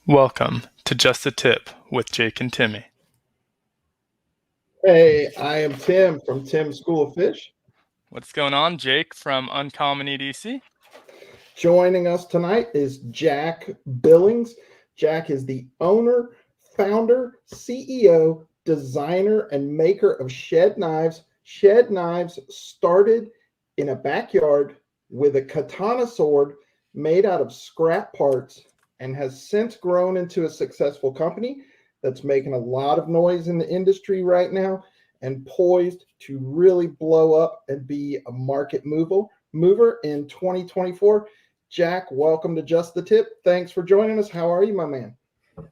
Welcome to Just a Tip with Jake and Timmy. Hey, I am Tim from Tim's School of Fish. What's going on, Jake from Uncommon EDC? Joining us tonight is Jack Billings. Jack is the owner, founder, CEO, designer, and maker of Shed Knives. Shed Knives started in a backyard with a katana sword made out of scrap parts and has since grown into a successful company that's making a lot of noise in the industry right now and poised to really blow up and be a market mover in 2024. Jack, welcome to Just the Tip. Thanks for joining us. How are you, my man?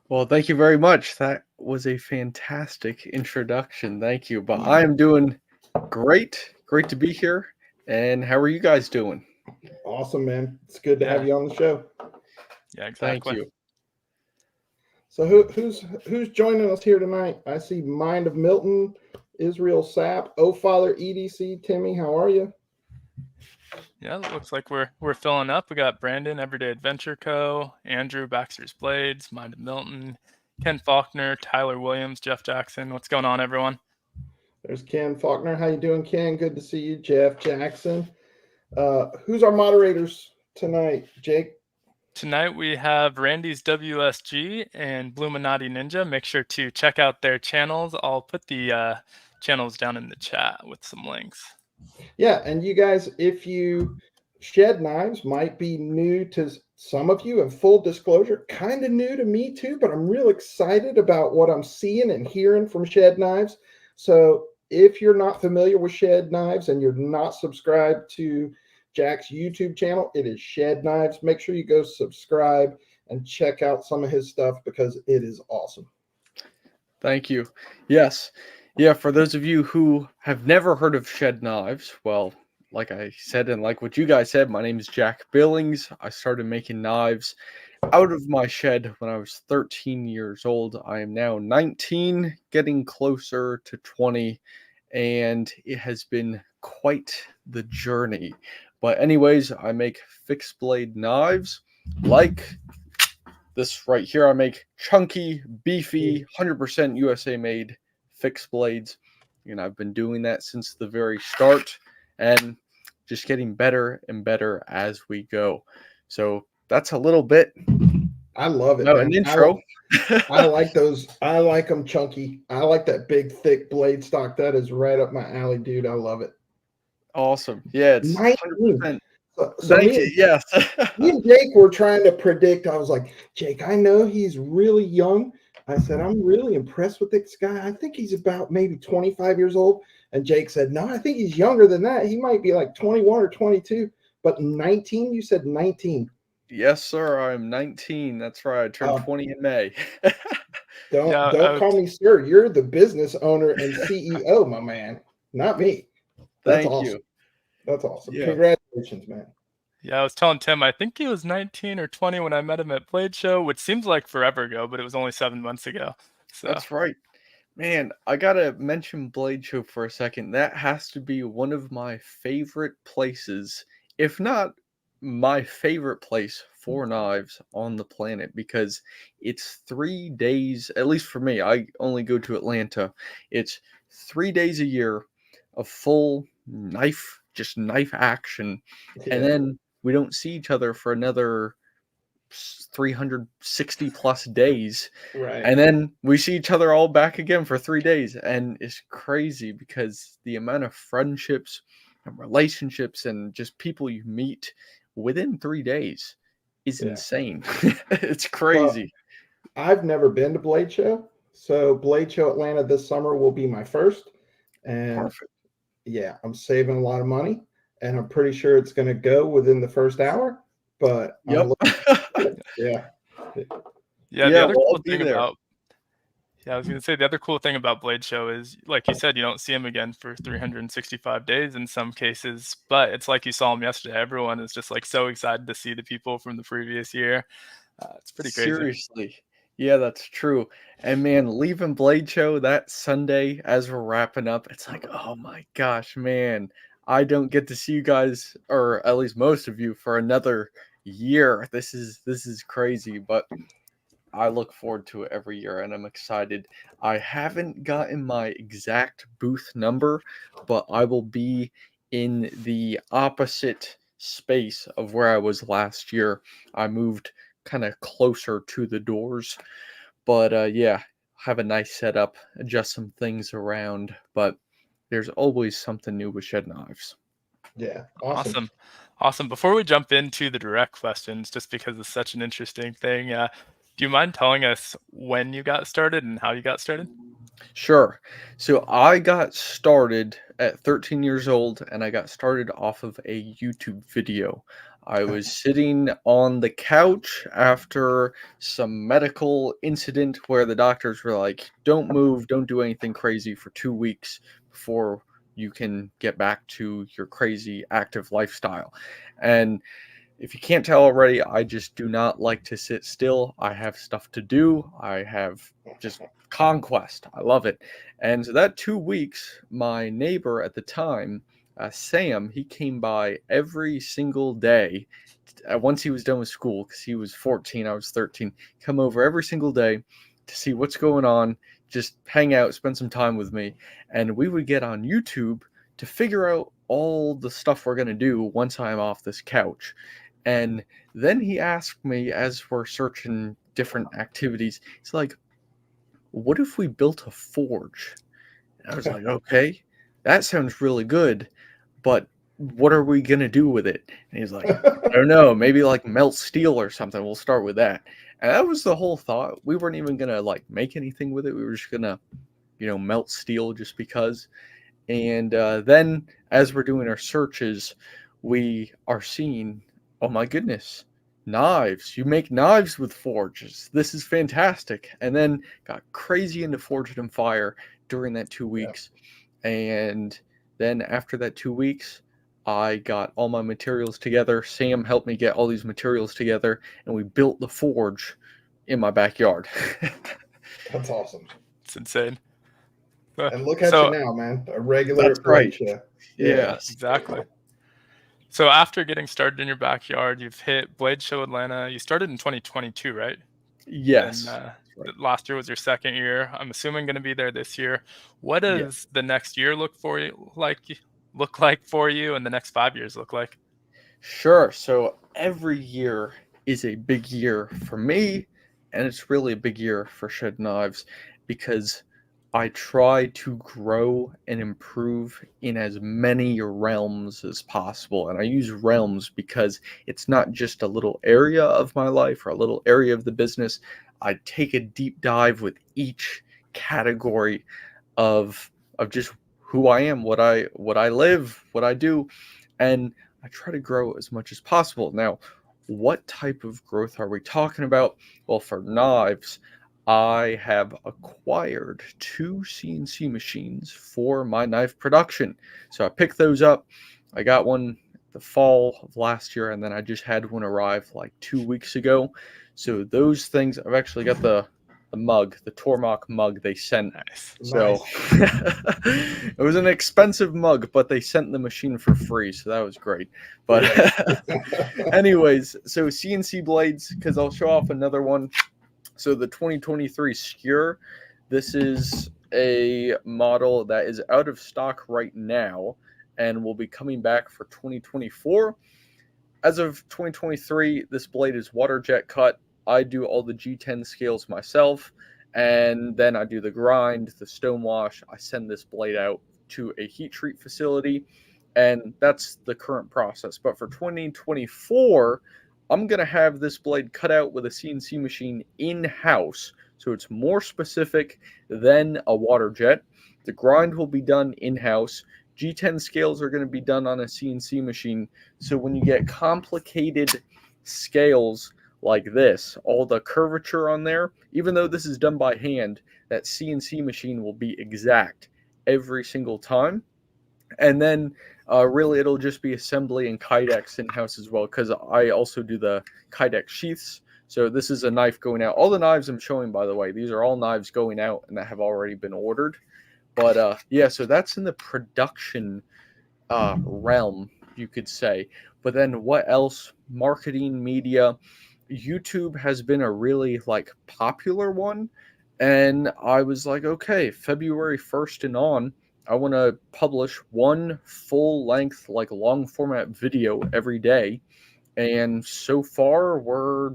Well, thank you very much. That was a fantastic introduction. Thank you. But I am doing great. Great to be here. And how are you guys doing? Awesome, man. It's good to have you on the show. Yeah, Thank exactly. you. So who's joining us here tonight? I see Mind of Milton, Israel Sapp, Oh Father EDC. Timmy, how are you? Yeah, it looks like we're filling up. We got Brandon, Everyday Adventure Co., Andrew, Baxter's Blades, Mind of Milton, Ken Faulkner, Tyler Williams, Jeff Jackson. What's going on, everyone? There's Ken Faulkner. How you doing, Ken? Good to see you. Jeff Jackson. Who's our moderators tonight? Jake? Tonight we have Randy's WSG and Bluminati Ninja. Make sure to check out their channels. I'll put the channels down in the chat with some links. Yeah, and you guys, if you Shed Knives might be new to some of you, and full disclosure, kind of new to me too, but I'm real excited about what I'm seeing and hearing from Shed Knives. So if you're not familiar with Shed Knives and you're not subscribed to Jack's YouTube channel, it is Shed Knives. Make sure you go subscribe and check out some of his stuff because it is awesome. Thank you. Yes. Yeah, for those of you who have never heard of Shed Knives, well, like I said, and like what you guys said, my name is Jack Billings. I started making knives out of my shed when I was 13 years old. I am now 19, getting closer to 20, and it has been quite the journey. But, anyways, I make fixed blade knives like this right here. I make chunky, beefy, 100% USA made fixed blades, and I've been doing that since the very start and just getting better and better as we go. So that's a little bit. I love it, No, man. an intro. I like those. I like them chunky. I like that big, thick blade stock. That is right up my alley, dude. I love it. Awesome. Yeah, it's 19. 100%. So Thank you. Yes. me and Jake were trying to predict. I was like, Jake, I know he's really young. I said, I'm really impressed with this guy. I think he's about maybe 25 years old. And Jake said, no, I think he's younger than that. He might be like 21 or 22. But 19, you said 19. Yes, sir. I'm 19. That's right. I turned 20 in May. Yeah, Don't call me sir. You're the business owner and CEO, my man, not me. That's Thank awesome. you. That's awesome. Yeah. Congratulations, man. Yeah, I was telling Tim, I think he was 19 or 20 when I met him at Blade Show, which seems like forever ago, but it was only 7 months ago. So That's right. Man, I gotta mention Blade Show for a second. That has to be one of my favorite places, if not my favorite place for knives on the planet, because it's 3 days, at least for me. I only go to Atlanta. It's 3 days a year of full knife, just knife action. And Yeah, then we don't see each other for another 360 plus days, right. and then we see each other all back again for 3 days, and it's crazy because the amount of friendships and relationships and just people you meet within 3 days is Yeah. insane. It's Well, crazy. I've never been to Blade Show, so Blade Show Atlanta this summer will be my first. And Perfect. yeah, I'm saving a lot of money, and I'm pretty sure it's going to go within the first hour. But I'm Yep. looking, yeah, yeah, the Yeah, other well, I'll cool be thing there. about yeah, I was gonna say the other cool thing about Blade Show is, like you said, you don't see him again for 365 days in some cases, but it's like you saw him yesterday. Everyone is just like so excited to see the people from the previous year. It's pretty crazy. Seriously. Yeah, that's true. And man, leaving Blade Show that Sunday as we're wrapping up, it's like, oh my gosh, man, I don't get to see you guys, or at least most of you, for another year. This is crazy. But I look forward to it every year, and I'm excited. I haven't gotten my exact booth number, but I will be in the opposite space of where I was last year. I moved kind of closer to the doors, but yeah, have a nice setup, adjust some things around, but there's always something new with shed knives. Yeah, awesome. Awesome. Awesome. Before we jump into the direct questions, just because it's such an interesting thing, do you mind telling us when you got started and how you got started? Sure. So I got started at 13 years old and I got started off of a YouTube video. I was sitting on the couch after some medical incident where the doctors were like, don't move, don't do anything crazy for 2 weeks before you can get back to your crazy active lifestyle. And if you can't tell already, I just do not like to sit still. I have stuff to do. I have just conquest. I love it. And so that 2 weeks, my neighbor at the time, Sam, he came by every single day. Once he was done with school, because he was 14, I was 13, come over every single day to see what's going on, just hang out, spend some time with me. And we would get on YouTube to figure out all the stuff we're going to do once I'm off this couch. And then he asked me as we're searching different activities, he's like, what if we built a forge? And I was like, okay, that sounds really good, but what are we going to do with it? And he's like, I don't know, maybe like melt steel or something. We'll start with that. And that was the whole thought. We weren't even going to like make anything with it. We were just going to, melt steel just because. And then as we're doing our searches, we are seeing, oh my goodness, knives. You make knives with forges. This is fantastic. And then got crazy into Forged and Fire during that two Yeah, weeks. And then after that 2 weeks, I got all my materials together. Sam helped me get all these materials together, and we built the forge in my backyard. that's awesome. It's insane. And look at you So, now, man. A regular That's at Blade right. Show. Yeah. Yes. exactly. So, after getting started in your backyard, you've hit Blade Show Atlanta. You started in 2022, right? And Yes. That's right. last year was your second year. I'm assuming going to be there this year. What Yeah. does the next year look like for you, and the next 5 years look like? Sure. So every year is a big year for me, and it's really a big year for Shed Knives because I try to grow and improve in as many realms as possible. And I use realms because it's not just a little area of my life or a little area of the business. I take a deep dive with each category of just who I am, what I live, what I do, and I try to grow as much as possible. Now, what type of growth are we talking about? Well, for knives, I have acquired two CNC machines for my knife production. So I picked those up. I got one the fall of last year, and then I just had one arrive like 2 weeks ago. So those things, I've actually got the mug, the Tormach mug they sent. Nice. So Nice. it was an expensive mug, but they sent the machine for free, so that was great. But Yeah. anyways, so CNC blades, because I'll show off another one. So the 2023 Skewer, this is a model that is out of stock right now and will be coming back for 2024. As of 2023, this blade is water jet cut. I do all the G10 scales myself, and then I do the grind, the stone wash. I send this blade out to a heat treat facility, and that's the current process. But for 2024, I'm going to have this blade cut out with a CNC machine in house, so it's more specific than a water jet. The grind will be done in house. G10 scales are going to be done on a CNC machine. So when you get complicated scales like this, all the curvature on there, even though this is done by hand, that CNC machine will be exact every single time. And then really it'll just be assembly and kydex in-house as well, because I also do the kydex sheaths. So this is a knife going out. All the knives I'm showing, by the way, these are all knives going out and that have already been ordered. But yeah, so that's in the production realm, you could say. But then what else? Marketing, media. YouTube has been a really like popular one, and I was like, okay, February 1st and on, I want to publish one full length, like long format video every day. And so far,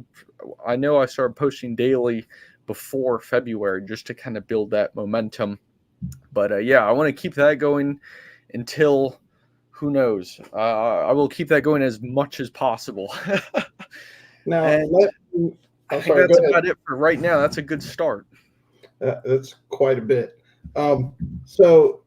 I know I started posting daily before February just to kind of build that momentum. But yeah, I want to keep that going until who knows. I will keep that going as much as possible. Now, And I I'm think sorry, go that's ahead. about it for right now. That's a good start. That's quite a bit. So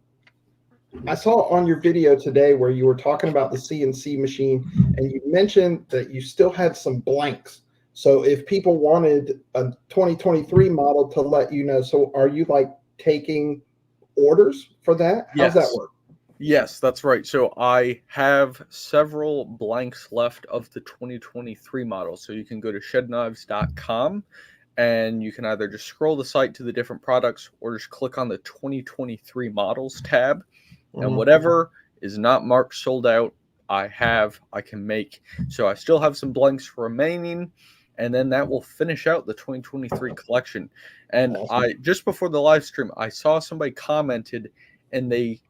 I saw on your video today where you were talking about the CNC machine, and you mentioned that you still had some blanks. So if people wanted a 2023 model to let you know, so are you like taking orders for that? How's that Yes. work? Yes, that's right. So I have several blanks left of the 2023 model. So you can go to shedknives.com and you can either just scroll the site to the different products or just click on the 2023 models tab. And Mhm. whatever is not marked sold out, I can make. So I still have some blanks remaining, and then that will finish out the 2023 collection. And Awesome. I just before the live stream, I saw somebody commented, and they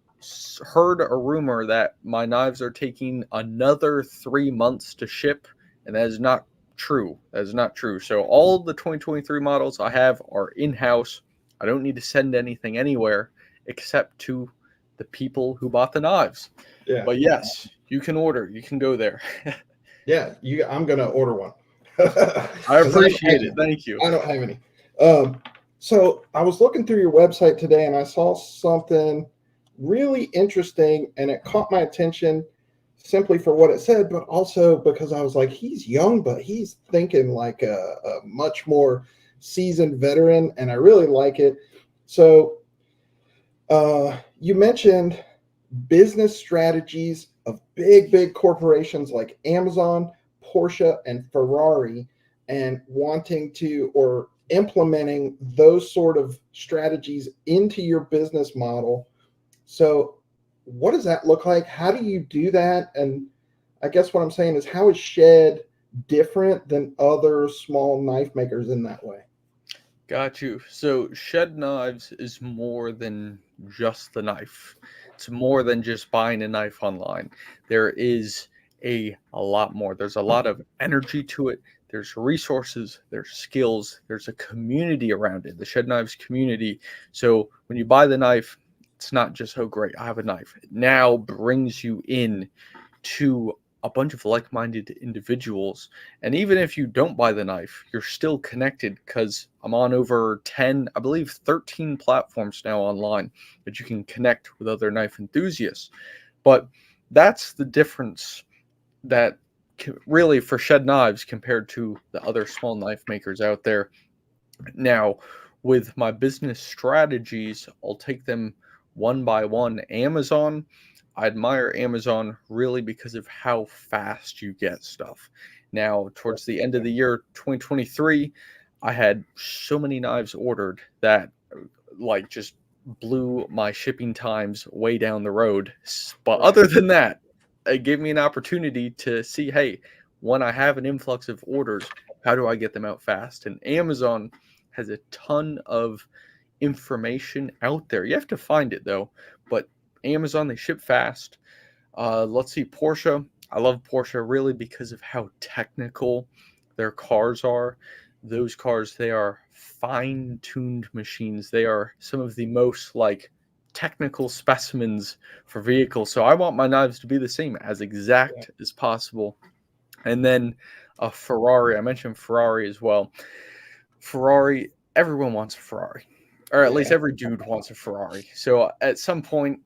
heard a rumor that my knives are taking another 3 months to ship, and that is not true. That is not true. So all the 2023 models I have are in house. I don't need to send anything anywhere except to the people who bought the knives. Yeah. But yes, you can order. You can go there. Yeah. I'm gonna order one. I 'Cause appreciate it. Thank you. I don't have any. Um, so I was looking through your website today and I saw something really interesting, and it caught my attention simply for what it said, but also because I was like, he's young, but he's thinking like a much more seasoned veteran, and I really like it. So you mentioned business strategies of big corporations like Amazon, Porsche, and Ferrari, and wanting to or implementing those sort of strategies into your business model. So, what does that look like? How do you do that? And I guess what I'm saying is, how is Shed different than other small knife makers in that way? Got you. So Shed Knives is more than just the knife. It's more than just buying a knife online. There is a lot more. There's a lot of energy to it. There's resources, there's skills, there's a community around it, the Shed Knives community. So when you buy the knife, it's not just, oh great, I have a knife. It now brings you in to a bunch of like-minded individuals. And even if you don't buy the knife, you're still connected because I'm on over 10, I believe 13 platforms now online that you can connect with other knife enthusiasts. But that's the difference that really for Shed Knives compared to the other small knife makers out there. Now, with my business strategies, I'll take them one by one. Amazon, I admire Amazon really because of how fast you get stuff. Now, towards the end of the year 2023, I had so many knives ordered that like just blew my shipping times way down the road. But Right. other than that, it gave me an opportunity to see, hey, when I have an influx of orders, how do I get them out fast? And Amazon has a ton of information out there. You have to find it though, but Amazon, they ship fast. Let's see, Porsche. I love Porsche really because of how technical their cars are. Those cars, they are fine-tuned machines. They are some of the most like technical specimens for vehicles. So I want my knives to be the same, as Yeah. exact as possible. And then a Ferrari. I mentioned Ferrari as well. Ferrari, everyone wants a Ferrari, or at least Yeah. every dude wants a Ferrari. So at some point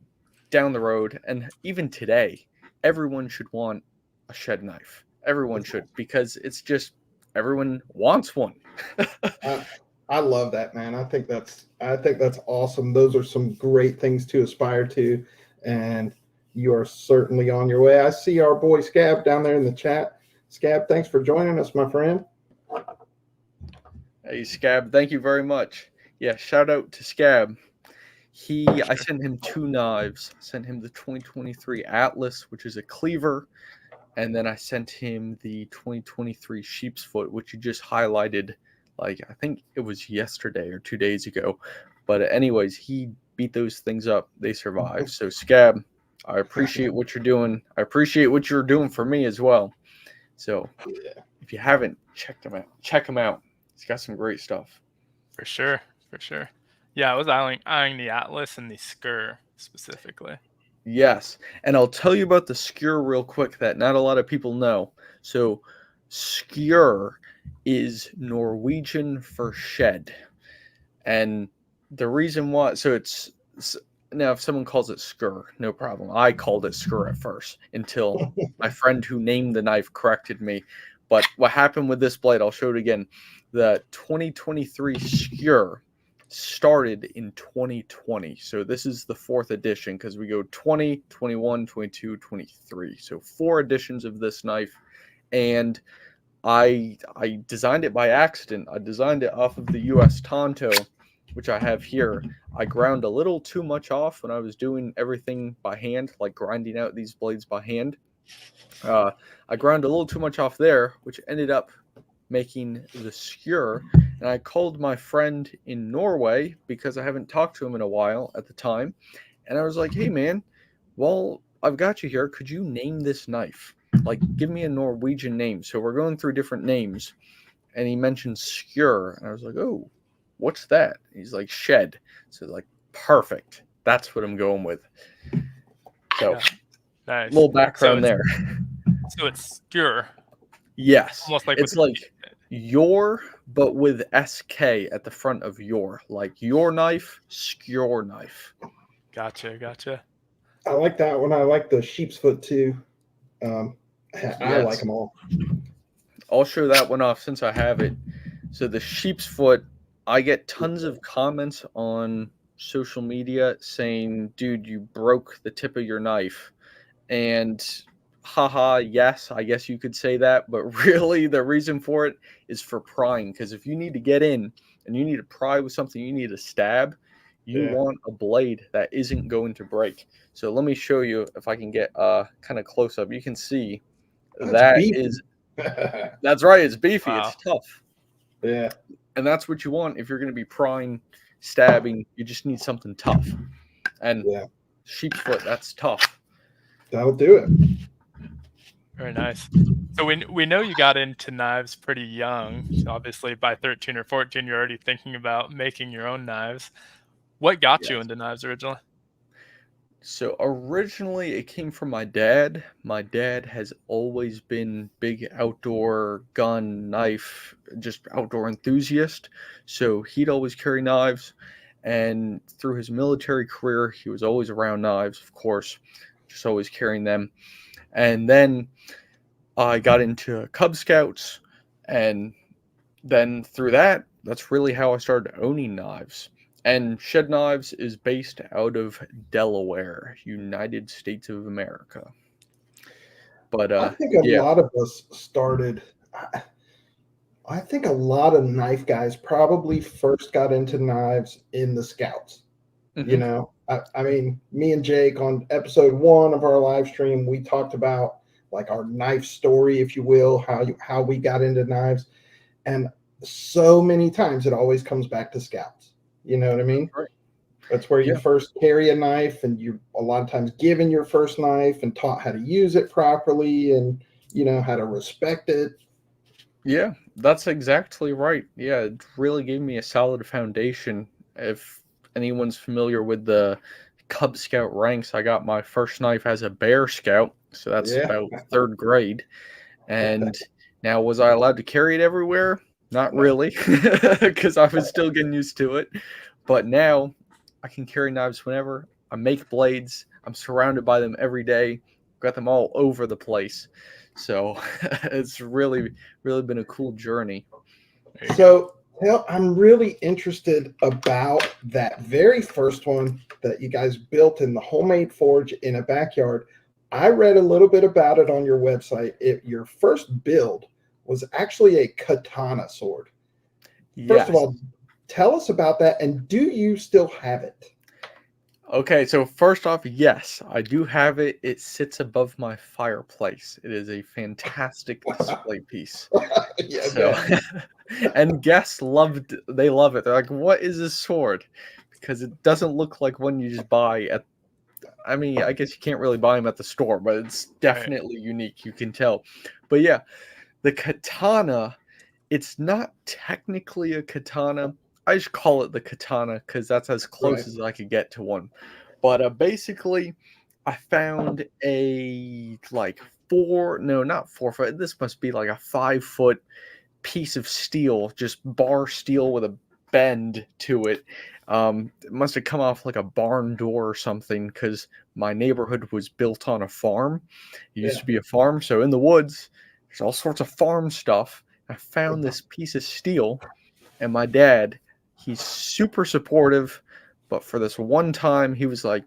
down the road, and even today, everyone should want a Shed knife. Everyone That's should, because it's just everyone wants one. I, I love that, man. I think that's awesome. Those are some great things to aspire to, and you are certainly on your way. I see our boy Scab down there in the chat. Scab, thanks for joining us, my friend. Hey, Scab, thank you very much. Yeah, shout out to Scab. I sent him two knives. I sent him the 2023 Atlas, which is a cleaver, and then I sent him the 2023 sheep's foot, which you just highlighted, like I think it was yesterday or 2 days ago. But anyways, he beat those things up. They survived. So Scab, I appreciate what you're doing. I appreciate what you're doing for me as well. So Yeah. if you haven't checked him out, check him out. He's got some great stuff. For sure, for sure. Yeah, I was eyeing the Atlas and the Skur specifically. Yes, and I'll tell you about the skewer real quick that not a lot of people know. So, skewer is Norwegian for shed, and the reason why, so now if someone calls it skur, no problem. I called it skur at first until my friend who named the knife corrected me. But what happened with this blade, I'll show it again. The 2023 skewer started in 2020. So this is the 4th edition because we go 20, 21, 22, 23. So 4 editions of this knife. And I designed it by accident. I designed it off of the US Tonto, which I have here. I ground a little too much off when I was doing everything by hand, like grinding out these blades by hand. I ground a little too much off there, which ended up making the skewer. And I called my friend in Norway because I haven't talked to him in a while at the time. And I was like, hey, man, well, I've got you here. Could you name this knife? Like, give me a Norwegian name. So we're going through different names. And he mentioned skewer. And I was like, oh, what's that? He's like, shed. So like, perfect. That's what I'm going with. So, Yeah. Nice. Little background there. So it's Skur. Yes. Almost like it's like your, but with SK at the front of your. Like your knife, skewer knife. Gotcha. I like that one. I like the sheep's foot too. I like them all. I'll show that one off since I have it. So the sheep's foot, I get tons of comments on social media saying, dude, you broke the tip of your knife. And haha, yes, I guess you could say that, but really the reason for it is for prying. Because if you need to get in and you need to pry with something, you need to stab, you want a blade that isn't going to break. So let me show you if I can get kind of close up. You can see that's right, it's beefy, Wow. it's tough. Yeah. And that's what you want if you're going to be prying, stabbing, you just need something tough. And sheep's foot, that's tough. That'll do it. Very nice. So we know you got into knives pretty young. So obviously, by 13 or 14, you're already thinking about making your own knives. What got you into knives originally? So originally, it came from my dad. My dad has always been big outdoor gun, knife, just outdoor enthusiast. So he'd always carry knives. And through his military career, he was always around knives, of course, just always carrying them. And then I got into Cub Scouts, and then through that, that's really how I started owning knives. And Shed Knives is based out of Delaware, United States of America. But I think a lot of us started. I think a lot of knife guys probably first got into knives in the Scouts. Mm-hmm. You know, I mean, me and Jake on episode 1 of our live stream, we talked about like our knife story, if you will, how we got into knives, and so many times it always comes back to Scouts. You know what I mean? Right. That's where you first carry a knife, and you a lot of times given your first knife and taught how to use it properly, and you know how to respect it. Yeah, that's exactly right. Yeah, it really gave me a solid foundation. If anyone's familiar with the Cub Scout ranks, I got my first knife as a Bear Scout, so that's about 3rd grade. And now, was I allowed to carry it everywhere? Not really, because I was still getting used to it. But now I can carry knives whenever. I make blades. I'm surrounded by them every day. Got them all over the place. So it's really been a cool journey. So I'm really interested about that very first one that you guys built in the homemade forge in a backyard. I read a little bit about it on your website. Your first build was actually a katana sword. First of all, tell us about that, and do you still have it? Okay, so first off, yes, I do have it. It sits above my fireplace. It is a fantastic display piece. Yeah, I So, bet. and guests they love it. They're like, "What is this sword?" Because it doesn't look like one you just buy at. I mean, I guess you can't really buy them at the store, but it's Right. definitely unique. You can tell. But yeah, the katana, it's not technically a katana. I just call it the katana because that's as Right. close as I could get to one. But basically, I found a like no, not 4 foot. This must be like a 5 foot piece of steel, just bar steel with a bend to it. It must have come off like a barn door or something because my neighborhood was built on a farm. It used Yeah. to be a farm, so in the woods, there's all sorts of farm stuff. I found this piece of steel, and my dad, he's super supportive, but for this one time, he was like,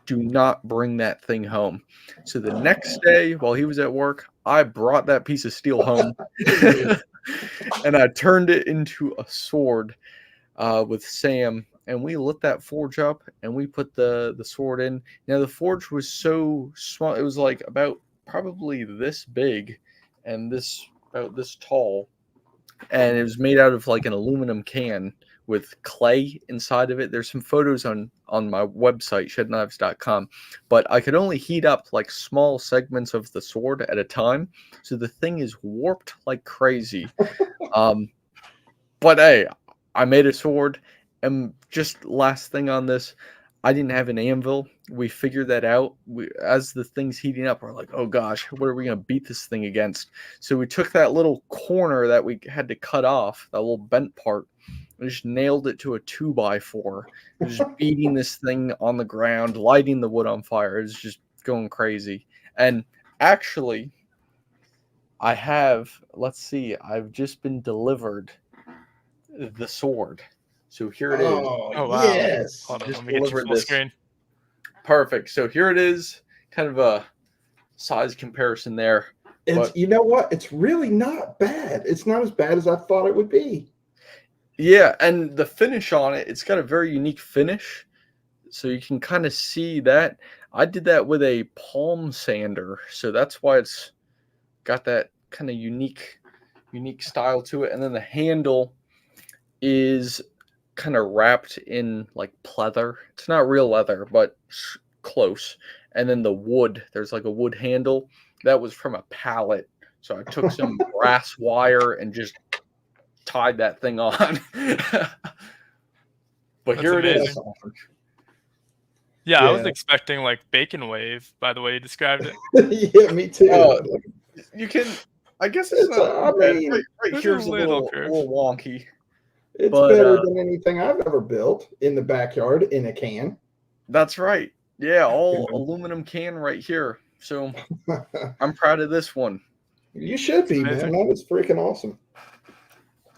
do not bring that thing home. So the next day, while he was at work, I brought that piece of steel home Yeah. and I turned it into a sword with Sam. And we lit that forge up and we put the sword in. Now, the forge was so small, it was like about probably this big and this about this tall, and it was made out of like an aluminum can with clay inside of it. There's some photos on my website shedknives.com, but I could only heat up like small segments of the sword at a time, so the thing is warped like crazy. um but hey, I made a sword. And just last thing on this, I didn't have an anvil. We figured that out. As the thing's heating up, we're like, oh gosh, what are we going to beat this thing against? So we took that little corner that we had to cut off, that little bent part, and just nailed it to a 2x4. Just beating this thing on the ground, lighting the wood on fire. It's just going crazy. And actually, let's see, I've just been delivered the sword. So here it is. Oh, Oh wow. yes. Hold on, let Just me get you delivered full this. screen. Perfect. So here it is. Kind of a size comparison there. It's, But you know what? It's really not bad. It's not as bad as I thought it would be. yeah, and the finish on it, it's got a very unique finish. So you can kind of see that. I did that with a palm sander. So that's why it's got that kind of unique style to it. And then the handle is kind of wrapped in like pleather. It's not real leather, but close. And then the wood, there's like a wood handle that was from a pallet. So I took some brass wire and just tied that thing on. But That's here it That's amazing. is. awesome. Yeah, I was Yeah. expecting like bacon wave by the way you described it. Yeah, me too. Uh, you can, I guess it's It's, not too I bad. mean, Right It's a here's little a curved. little wonky, it's but better than anything I've ever built in the backyard in a can. that's right. Yeah, all You aluminum can right here. So know. I'm proud of this one. You should It's be, man. amazing. That was freaking awesome.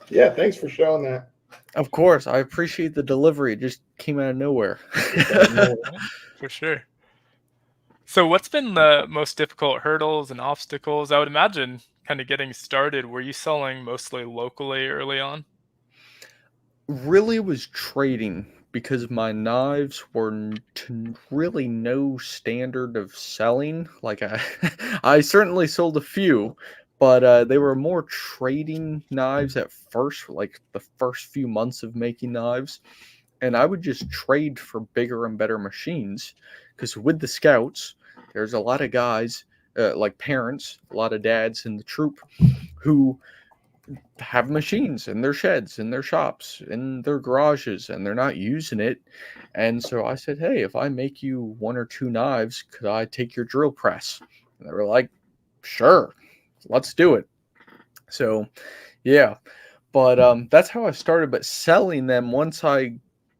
Yeah, thanks for showing that. Of course, I appreciate the delivery. It just came out of nowhere. Just out of nowhere. Yeah, for sure. So what's been the most difficult hurdles and obstacles? I would imagine kind of getting started. Were you selling mostly locally early on? Really was trading because my knives were really no standard of selling. Like I, I certainly sold a few, but they were more trading knives at first, like the first few months of making knives. And I would just trade for bigger and better machines because with the scouts, there's a lot of guys, like parents, a lot of dads in the troop who have machines in their sheds, in their shops, in their garages, and they're not using it. And so I said, hey, if I make you one or two knives, could I take your drill press? And they were like, sure, let's do it. So yeah, but that's how I started. But selling them, once I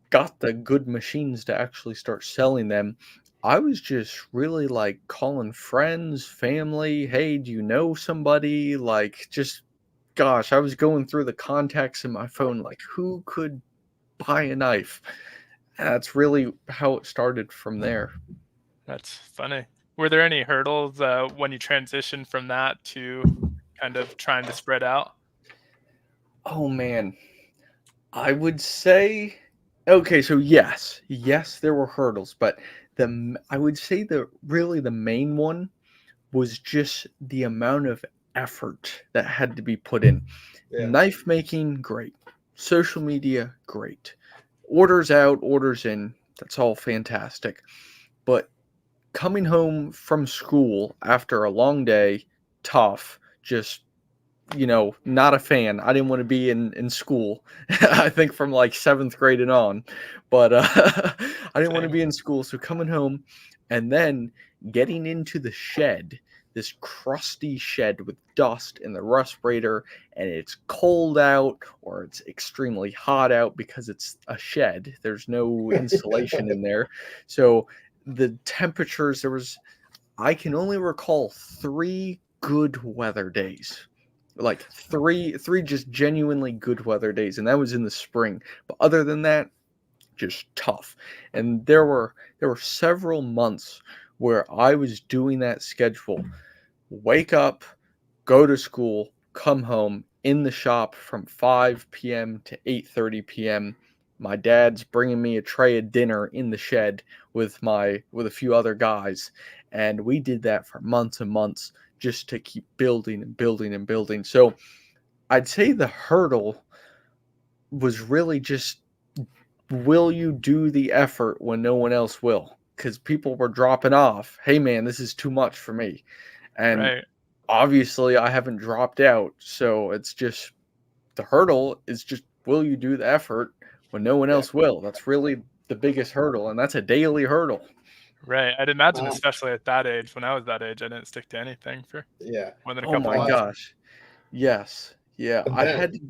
got the good machines to actually start selling them, I was just really like calling friends, family. Hey, do you know somebody? Like, just gosh, I was going through the contacts in my phone, like who could buy a knife? And that's really how it started from there. That's funny. Were there any hurdles when you transitioned from that to kind of trying to spread out? Oh man, I would say Okay, so yes, there were hurdles, but I would say the main one was just the amount of effort that had to be put in. Yeah. Knife making, great. Social media, great. Orders out, orders in, that's all fantastic. But coming home from school after a long day, tough, just not a fan. I didn't want to be in school. I think from like seventh grade and on, but I didn't want to Same. be in school. So coming home, and then getting into the shed, this crusty shed with dust in the respirator, and it's cold out or it's extremely hot out because it's a shed. There's no insulation in there, so the temperatures there was. I can only recall three good weather days, like three just genuinely good weather days, and that was in the spring. But other than that, just tough. And there were several months where I was doing that schedule: wake up, go to school, come home, in the shop from 5 p.m. to 8:30 p.m. My dad's bringing me a tray of dinner in the shed with a few other guys, and we did that for months and months just to keep building and building and building. So I'd say the hurdle was really just, will you do the effort when no one else will? Because people were dropping off. Hey man, this is too much for me. And Right. obviously I haven't dropped out. So it's just, the hurdle is just, will you do the effort when no one Yeah. else will? That's really the biggest hurdle. And that's a daily hurdle. Right. I'd imagine, Um, especially at that age, when I was that age, I didn't stick to anything for yeah. more than a Oh couple my Uh, months. gosh. Yes. Yeah. but I that, had to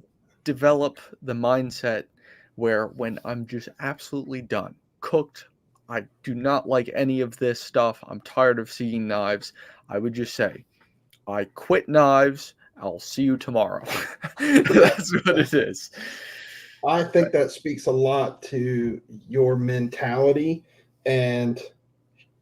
develop the mindset where when I'm just absolutely done, cooked, I do not like any of this stuff, I'm tired of seeing knives, I would just say, I quit knives, I'll see you tomorrow. yeah. That's what it is. I think that speaks a lot to your mentality. And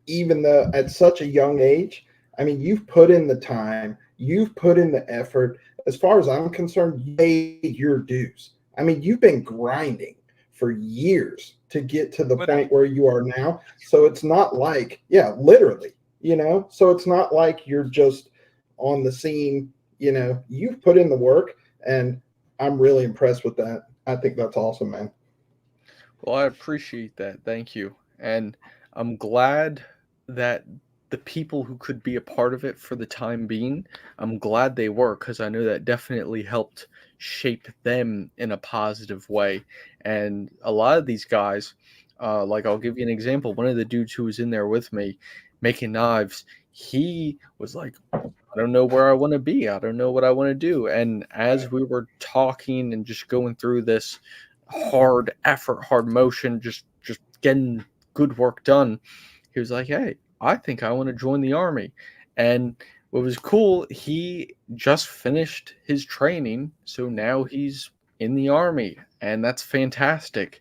even though at such a young age, I mean, you've put in the time, you've put in the effort. As far as I'm concerned, you paid your dues. I mean, you've been grinding for years to get to the point Literally. where you are now. So it's not like, yeah, literally, so it's not like you're just on the scene, you've put in the work. And I'm really impressed with that. I think that's awesome, man. Well, I appreciate that. Thank you. And I'm glad that the people who could be a part of it for the time being, I'm glad they were, because I know that definitely helped shape them in a positive way. And a lot of these guys, like I'll give you an example. One of the dudes who was in there with me making knives, he was like, I don't know where I want to be. I don't know what I want to do. And as Right. we were talking and just going through this hard effort, hard motion, just getting good work done, he was like, "Hey, I think I want to join the army." And what was cool, he just finished his training, so now he's in the army, and that's fantastic.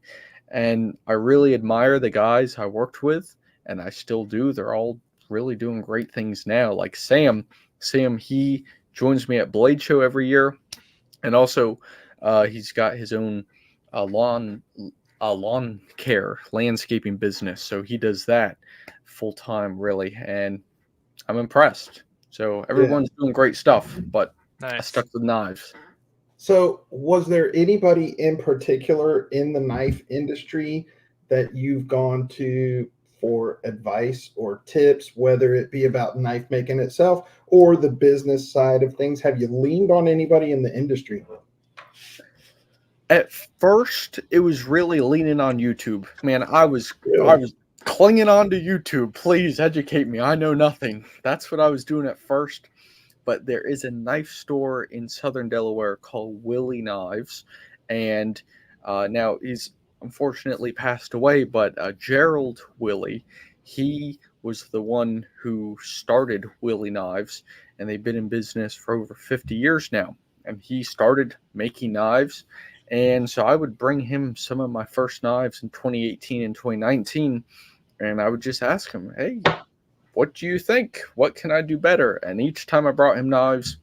And I really admire the guys I worked with, and I still do. They're all really doing great things now. Like Sam, he joins me at Blade Show every year, and also he's got his own lawn lawn care landscaping business, so he does that full time, really, and I'm impressed. So Yeah. everyone's doing great stuff, but I Nice. stuck with knives. So, was there anybody in particular in the knife industry that you've gone to for advice or tips, whether it be about knife making itself or the business side of things? Have you leaned on anybody in the industry? At first, it was really leaning on YouTube. Man, I Really? was clinging on to YouTube. Please educate me. I know nothing. That's what I was doing at first. But there is a knife store in southern Delaware called Willie Knives, and now he's unfortunately passed away. But Gerald Willie, he was the one who started Willie Knives, and they've been in business for over 50 years now. And he started making knives, and so I would bring him some of my first knives in 2018 and 2019, and I would just ask him, "Hey, what do you think? What can I do better?" And each time I brought him knives,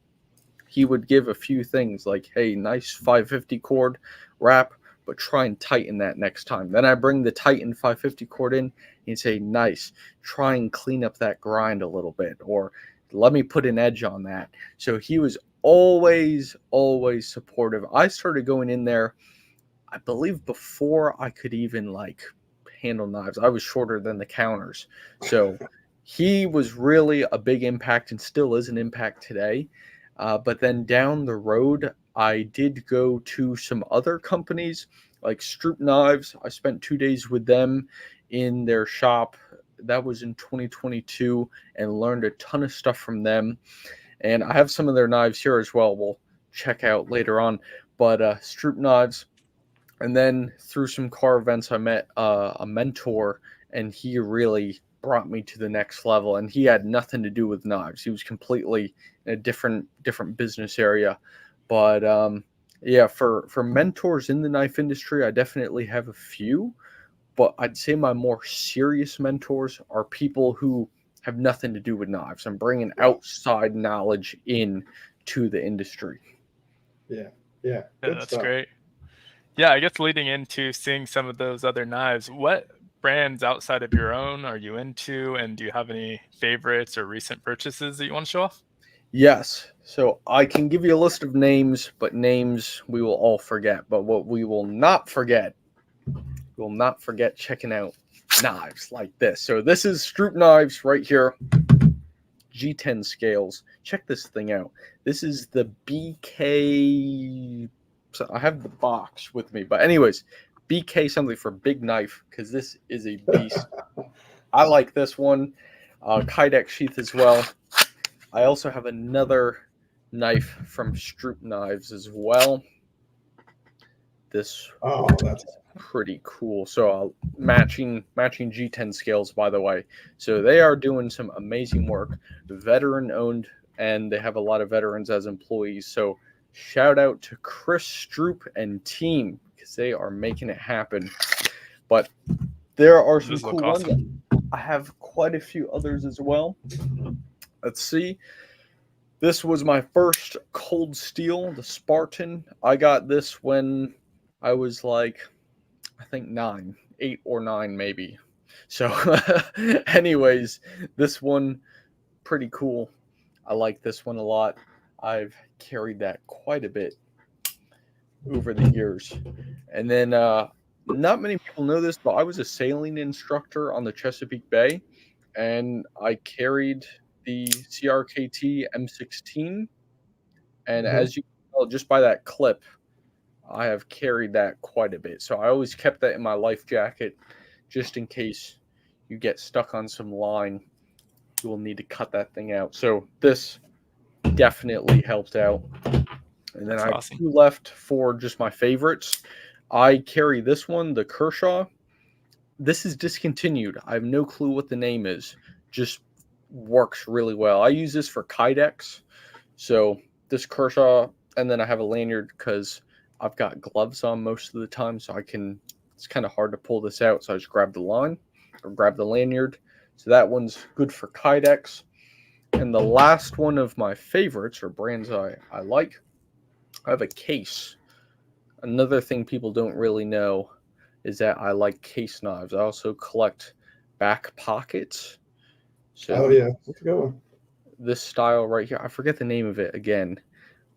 he would give a few things like, "Hey, nice 550 cord wrap, but try and tighten that next time. Then I bring the Titan 550 cord in and say, nice, try and clean up that grind a little bit, or let me put an edge on that. So he was always supportive. I started going in there, I believe, before I could even like handle knives. I was shorter than the counters. So he was really a big impact and still is an impact today. But then down the road, I did go to some other companies like Stroop Knives. I spent 2 days with them in their shop. That was in 2022, and learned a ton of stuff from them. And I have some of their knives here as well. We'll check out later on. But Stroop Knives. And then through some car events, I met a mentor, and he really brought me to the next level. And he had nothing to do with knives. He was completely in a different business area. But yeah, for mentors in the knife industry, I definitely have a few. But I'd say my more serious mentors are people who have nothing to do with knives. I'm bringing outside knowledge in to the industry. Yeah. Yeah, Good that's stuff. great. Yeah, I guess leading into seeing some of those other knives, what brands outside of your own are you into, and do you have any favorites or recent purchases that you want to show off? Yes. So I can give you a list of names, but names we will all forget. But what we will not forget, checking out knives like this. So this is Stroop Knives right here. G10 scales. Check this thing out. This is the BK. So I have the box with me, but anyways, BK something for big knife, because this is a beast. I like this one. Kydex sheath as well. I also have another knife from Stroop Knives as well. This Oh, that's is pretty cool. So matching G10 scales, by the way. So they are doing some amazing work. Veteran owned, and they have a lot of veterans as employees. So shout out to Chris Stroop and team, because they are making it happen. But there are some Those look cool ones. awesome. I have quite a few others as well. Let's see. This was my first cold steel, the Spartan. I got this when I was like, I think 8 or 9 maybe. So, anyways, this one, pretty cool. I like this one a lot. I've carried that quite a bit over the years. And then, not many people know this, but I was a sailing instructor on the Chesapeake Bay, and I carried the CRKT M16. And Mhm. as you can tell, just by that clip, I have carried that quite a bit. So I always kept that in my life jacket just in case you get stuck on some line. You will need to cut that thing out. So this definitely helped out. And then That's I have awesome. 2 left for just my favorites. I carry this one, the Kershaw. This is discontinued. I have no clue what the name is. Just works really well. I use this for Kydex. So this Kershaw, and then I have a lanyard because I've got gloves on most of the time, so it's kind of hard to pull this out. So I just grab the line or grab the lanyard. So that one's good for Kydex. And the last one of my favorites or brands I like, I have a case. Another thing people don't really know is that I like case knives. I also collect back pockets. Oh So yeah, that's a good one. this style right here, I forget the name of it again,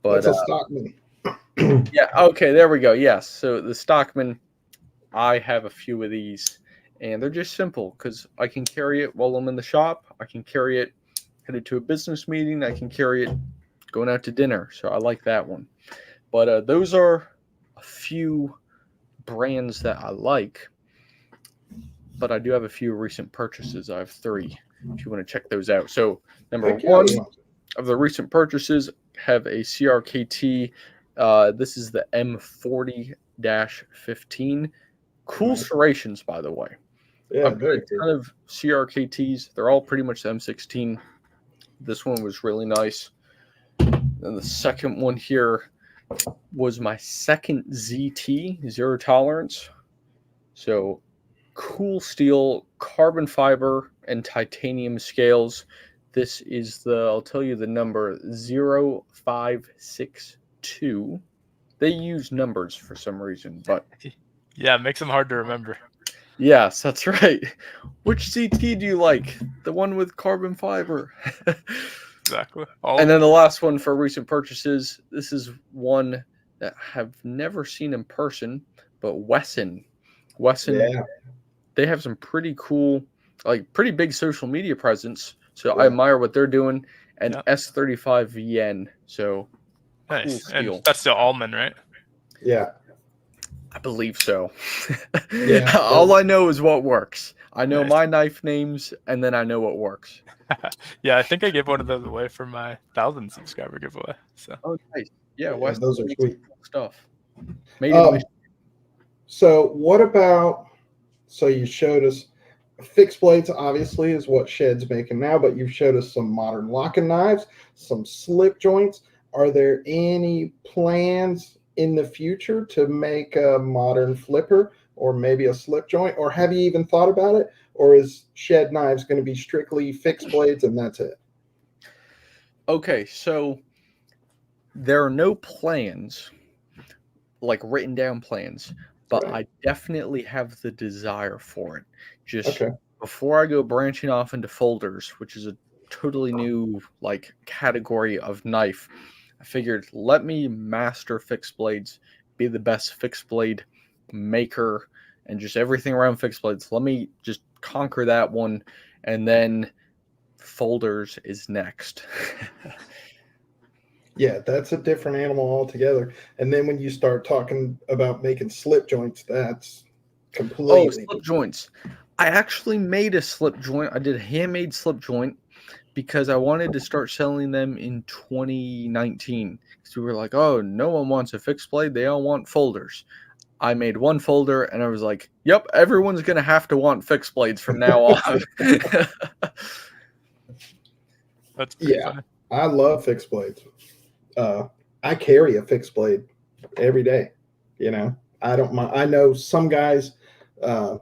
but That's a Stockman. yeah, okay, there we go. Yes. So the Stockman, I have a few of these, and they're just simple because I can carry it while I'm in the shop. I can carry it headed to a business meeting. I can carry it going out to dinner. So I like that one. But those are a few brands that I like. But I do have a few recent purchases. I have 3 if you want to check those out. So number Heck yeah, one we want to. of the recent purchases have a CRKT. This is the M40-15. Cool Nice. serrations, by the way. Yeah, I've got very a cool. ton of CRKTs. They're all pretty much the M16. This one was really nice. And the second one here was my second ZT, zero tolerance. So cool steel, carbon fiber, and titanium scales. This is I'll tell you the number, 0562. They use numbers for some reason, but Yeah, it makes them hard to remember. yes, that's right. Which ZT do you like? The one with carbon fiber. Exactly. All And of then them. the last one for recent purchases. This is one that I have never seen in person, but Wesson. Wesson, Yeah, they have some pretty cool, like pretty big social media presence. So I yeah, admire what they're doing. And Yeah. S35 yen. So cool Nice. And steel. that's the almond, right? yeah, I believe so. yeah. All I know is what works. I know Nice. my knife names, and then I know what works. Yeah, I think I gave one of those away for my 1,000 subscriber giveaway. So Oh, nice. Yeah, Yeah, West those are makes some sweet. cool stuff. Made in Um, Michigan. so what about? So you showed us fixed blades, obviously, is what Shed's making now, but you've showed us some modern locking knives, some slip joints. Are there any plans in the future to make a modern flipper or maybe a slip joint? Or have you even thought about it? Or is Shed Knives going to be strictly fixed blades and that's it? Okay, so there are no plans, like written down plans, but Right. I definitely have the desire for it. Just Okay. before I go branching off into folders, which is a totally new like category of knife, I figured let me master fixed blades, be the best fixed blade maker, and just everything around fixed blades. Let me just conquer that one, and then folders is next. Yeah, that's a different animal altogether. And then when you start talking about making slip joints, that's Oh, completely slip joints. I actually made a slip joint. I did a handmade slip joint because I wanted to start selling them in 2019. Because we were like, oh, no one wants a fixed blade. They all want folders. I made one folder and I was like, yep, everyone's going to have to want fixed blades from now on. that's pretty Yeah, funny. I love fixed blades. I carry a fixed blade every day. You know, I don't mind. I know some guys uh,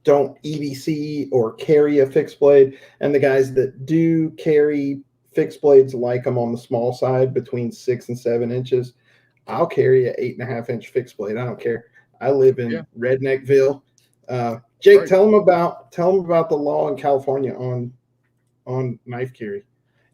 don't EDC or carry a fixed blade, and the guys that do carry fixed blades like them on the small side between 6 and 7 inches. I'll carry a 8.5 inch fixed blade. I don't care. I live Yeah, in Redneckville. Jake, right. tell them about the law in California on knife carry.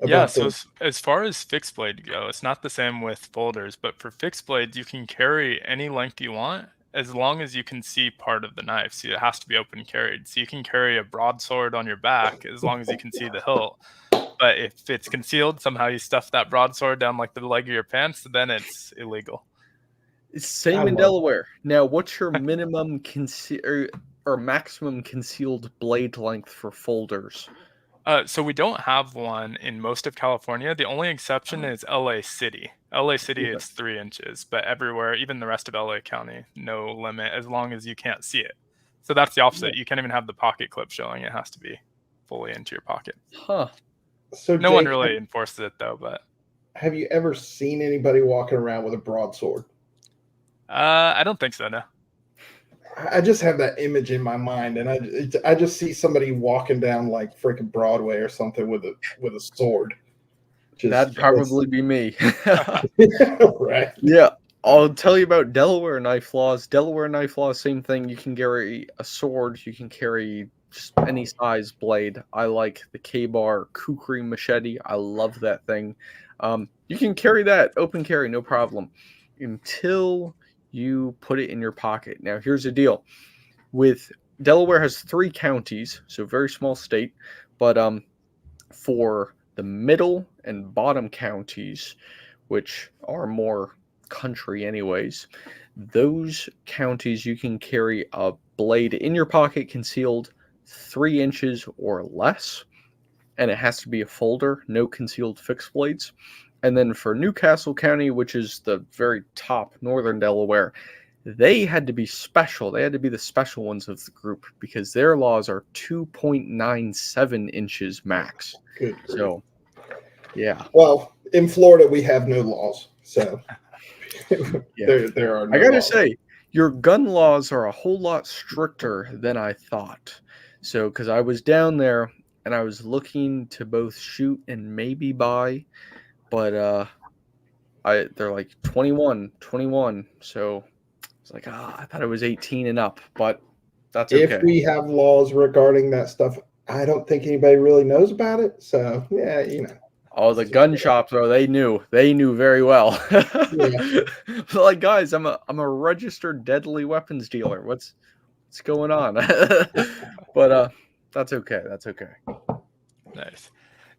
Yeah, About so the as far as fixed blade go, it's not the same with folders, but for fixed blades, you can carry any length you want as long as you can see part of the knife. So it has to be open carried. So you can carry a broadsword on your back as long as you can see the hilt. But if it's concealed, somehow you stuff that broadsword down like the leg of your pants, then it's illegal. I Same in love Delaware. Now, what's your minimum or maximum concealed blade length for folders? So we don't have one in most of California. The only exception is LA City. LA City Okay. is 3 inches, but everywhere, even the rest of LA County, no limit as long as you can't see it. So that's the opposite. You can't even have the pocket clip showing. It has to be fully into your pocket. Huh. So No one Jake, really enforces it though, but have you ever seen anybody walking around with a broadsword? I don't think so. No. I just have that image in my mind, and I just see somebody walking down like freaking Broadway or something with a sword. That'd Just that's probably be me. right. Yeah, I'll tell you about Delaware knife laws. Delaware knife laws, same thing. You can carry a sword, you can carry just any size blade. I like the K-Bar Kukri machete. I love that thing. You can carry that open carry, no problem, until you put it in your pocket. Now, here's the deal: with Delaware has 3 counties, so very small state, but for the middle and bottom counties, which are more country anyways, those counties you can carry a blade in your pocket concealed 3 inches or less, and it has to be a folder, no concealed fixed blades. And then for Newcastle County, which is the very top northern Delaware, they had to be special. They had to be the special ones of the group because their laws are 2.97 inches max. Good grief. So, yeah. Well, in Florida we have no laws, so Yeah. there are I no gotta laws. say, your gun laws are a whole lot stricter than I thought. So, because I was down there and I was looking to both shoot and maybe buy, but they're like 21, 21. So it's like, I thought it was 18 and up, but that's If okay. we have laws regarding that stuff, I don't think anybody really knows about it. So yeah, Oh, the gun shop though, they knew very well. Yeah. Like, guys, I'm a registered deadly weapons dealer. What's going on? But that's okay. That's okay. Nice.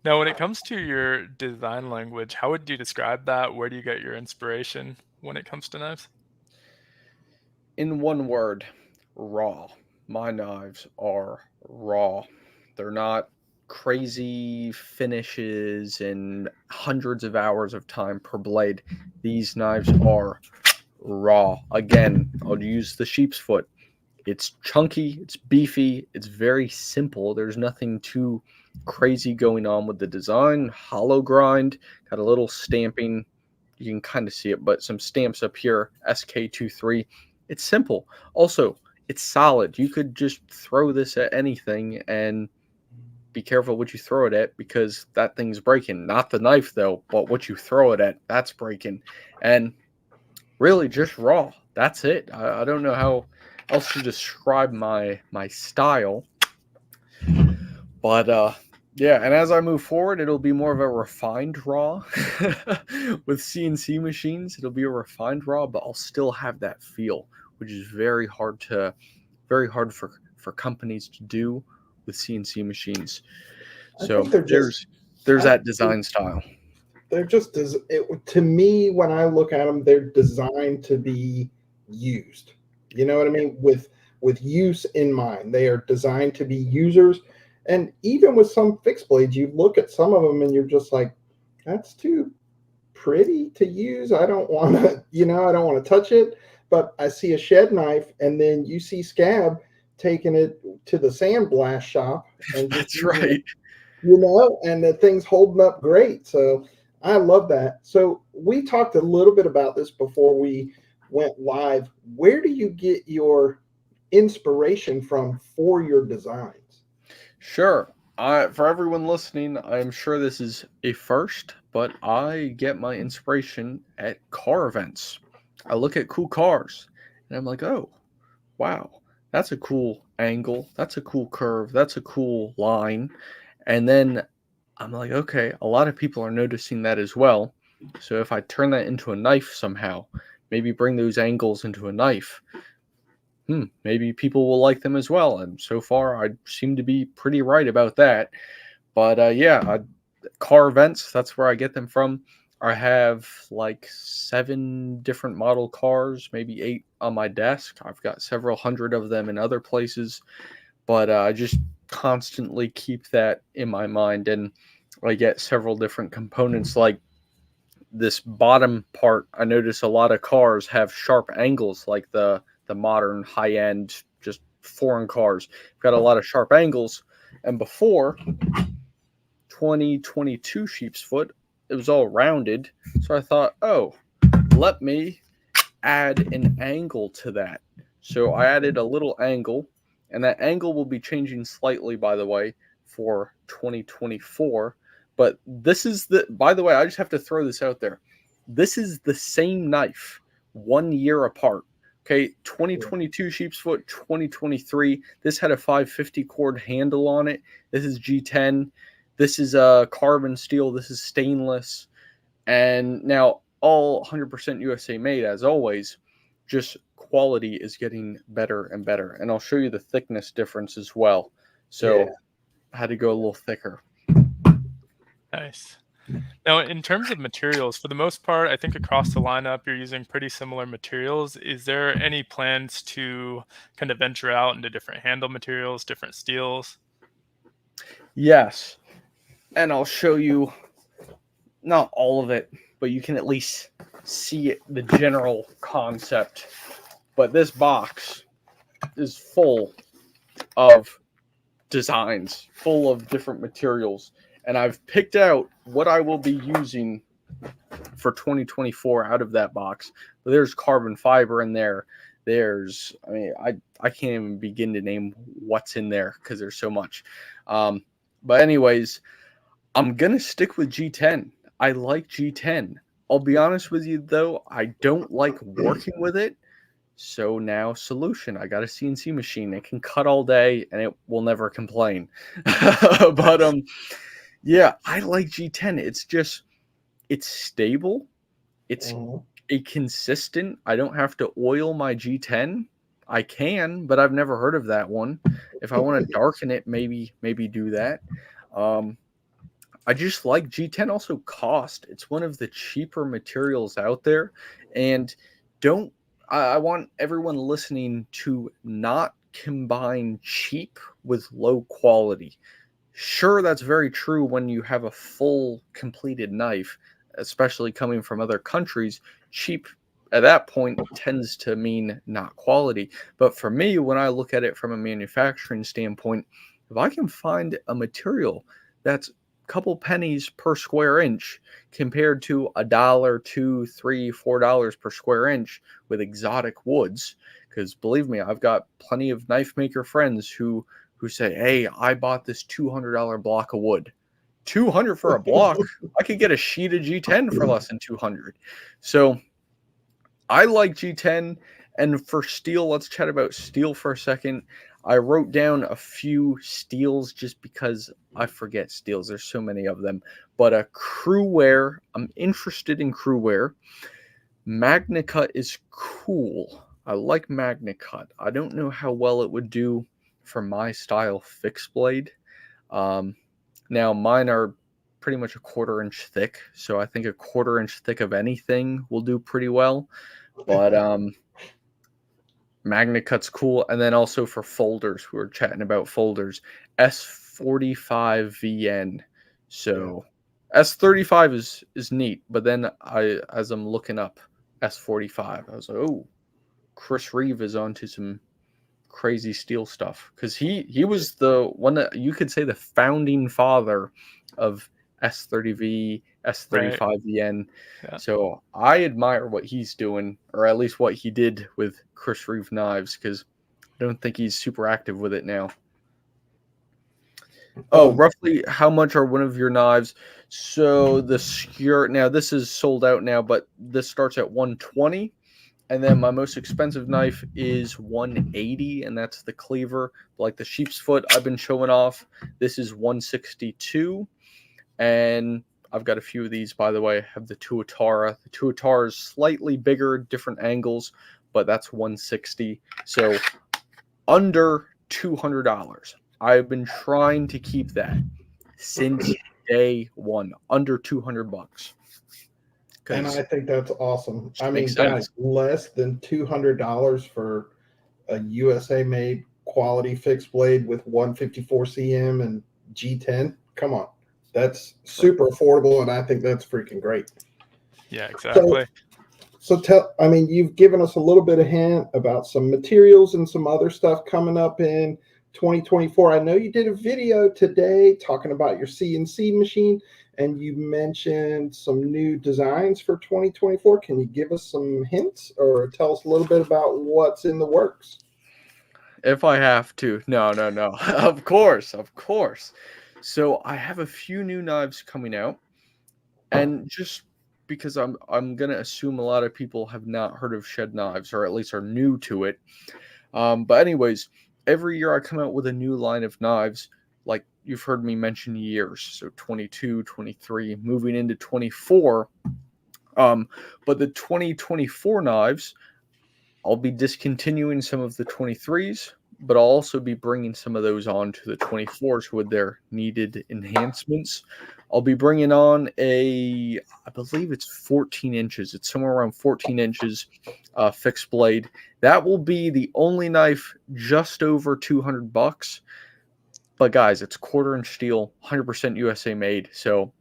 Now, when it comes to your design language, how would you describe that? Where do you get your inspiration when it comes to knives? In one word, raw. My knives are raw. They're not crazy finishes and hundreds of hours of time per blade. These knives are raw. Again, I'll use the sheep's foot. It's chunky, it's beefy, it's very simple. There's nothing too crazy going on with the design. Hollow grind, got a little stamping. You can kind of see it, but some stamps up here, SK23. It's simple. Also, it's solid. You could just throw this at anything and be careful what you throw it at because that thing's breaking. Not the knife though, but what you throw it at, that's breaking. And really just raw. That's it. I don't know how else to describe my style. But yeah, and as I move forward, it'll be more of a refined raw. With CNC machines, it'll be a refined raw, but I'll still have that feel, which is very hard for companies to do with CNC machines. I So think they're just. there's I that think design style. they're just as it, to me when I look at them, they're designed to be used. You know what I mean? With use in mind, they are designed to be users. And even with some fixed blades, you look at some of them and you're just like, that's too pretty to use. I don't want to, I don't want to touch it. But I see a shed knife, and then you see Scab taking it to the sandblast shop and just That's using it, right. and the thing's holding up great. So I love that. So we talked a little bit about this before we went live. Where do you get your inspiration from for your designs? Sure. For everyone listening, I'm sure this is a first, but I get my inspiration at car events. I look at cool cars and I'm like, oh, wow, that's a cool angle. That's a cool curve. That's a cool line. And then I'm like, okay, a lot of people are noticing that as well. So if I turn that into a knife somehow, maybe bring those angles into a knife, maybe people will like them as well. And so far, I seem to be pretty right about that. But yeah, car events, that's where I get them from. I have like 7 different model cars, maybe 8 on my desk. I've got several hundred of them in other places, but I just constantly keep that in my mind. And I get several different components like this bottom part. I notice a lot of cars have sharp angles, like the modern high end, just foreign cars. Got a lot of sharp angles. And before 2022 sheep's foot, it was all rounded. So I thought, oh, let me add an angle to that. So I added a little angle, and that angle will be changing slightly, by the way, for 2024. But this is by the way, I just have to throw this out there. This is the same knife 1 year apart. Okay, 2022 sheep's foot, 2023. This had a 550 cord handle on it. This is G10. This is carbon steel. This is stainless. And now all 100% USA made, as always. Just quality is getting better and better. And I'll show you the thickness difference as well. So Yeah. I had to go a little thicker. Nice. Now, in terms of materials, for the most part, I think across the lineup, you're using pretty similar materials. Is there any plans to kind of venture out into different handle materials, different steels? Yes. And I'll show you not all of it, but you can at least see it, the general concept. But this box is full of designs, full of different materials. And I've picked out what I will be using for 2024 out of that box. There's carbon fiber in there. I can't even begin to name what's in there because there's so much. But anyways, I'm going to stick with G10. I like G10. I'll be honest with you though, I don't like working with it. So now solution, I got a CNC machine. It can cut all day and it will never complain. But Nice. yeah, I like G10. It's stable. It's Mhm. a consistent. I don't have to oil my G10. I can, but I've never heard of that one. If I want to darken it, maybe do that. Um, I just like G10 also cost. It's one of the cheaper materials out there. And don't I want everyone listening to not combine cheap with low quality. Sure, that's very true when you have a full completed knife, especially coming from other countries. Cheap at that point tends to mean not quality. But for me, when I look at it from a manufacturing standpoint, if I can find a material that's a couple pennies per square inch compared to a dollar, two, $3, $4 per square inch with exotic woods, because believe me, I've got plenty of knife maker friends who say, "Hey, I bought this $200 block of wood." 200 for a block? I could get a sheet of G10 for less than 200. So I like G10. And for steel, let's chat about steel for a second. I wrote down a few steels just because I forget steels. There's so many of them. But a crew wear, I'm interested in crew wear. MagnaCut is cool. I like MagnaCut. I don't know how well it would do for my style fixed blade. Um, Now mine are pretty much a quarter-inch thick, so I think a quarter-inch thick of anything will do pretty well. But MagnaCut's cool, and then also for folders, we were chatting about folders. S45VN. Yeah. So S35 is neat, but then as I'm looking up S45, I was like, oh, Chris Reeve is onto some crazy steel stuff because he was the one that you could say the founding father of S30V, Right. S35VN. Yeah. So I admire what he's doing, or at least what he did with Chris Reeve knives, because I don't think he's super active with it now. Oh, Um, roughly how much are one of your knives? So the skewer, now this is sold out now, but this starts at 120. And then my most expensive knife is 180, and that's the cleaver, like the sheep's foot I've been showing off. This is 162, and I've got a few of these, by the way. I have the Tuatara. The Tuatara is slightly bigger, different angles, but that's 160. So under $200. I've been trying to keep that since day one, under 200 bucks, and because I think that's awesome. it I just makes mean, guys, sense. less than $200 for a USA made quality fixed blade with 154 cm and G10. Come on. That's super affordable, and I think that's freaking great. Yeah, So, exactly. I mean, you've given us a little bit of hint about some materials and some other stuff coming up in 2024. I know you did a video today talking about your CNC machine, and you mentioned some new designs for 2024. Can you give us some hints or tell us a little bit about what's in the works? If I have to. No, no, no. Of course, of course. So I have a few new knives coming out, and just because I'm gonna assume a lot of people have not heard of shed knives, or at least are new to it. But anyways, every year I come out with a new line of knives, like you've heard me mention years. So 22, 23, moving into 24. Um, but the 2024 knives, I'll be discontinuing some of the 23s, but I'll also be bringing some of those on to the 24s with their needed enhancements. I'll be bringing on I believe it's 14 inches. It's somewhere around 14 inches fixed blade. That will be the only knife just over 200 bucks. But guys, it's quarter inch steel, 100% USA made. So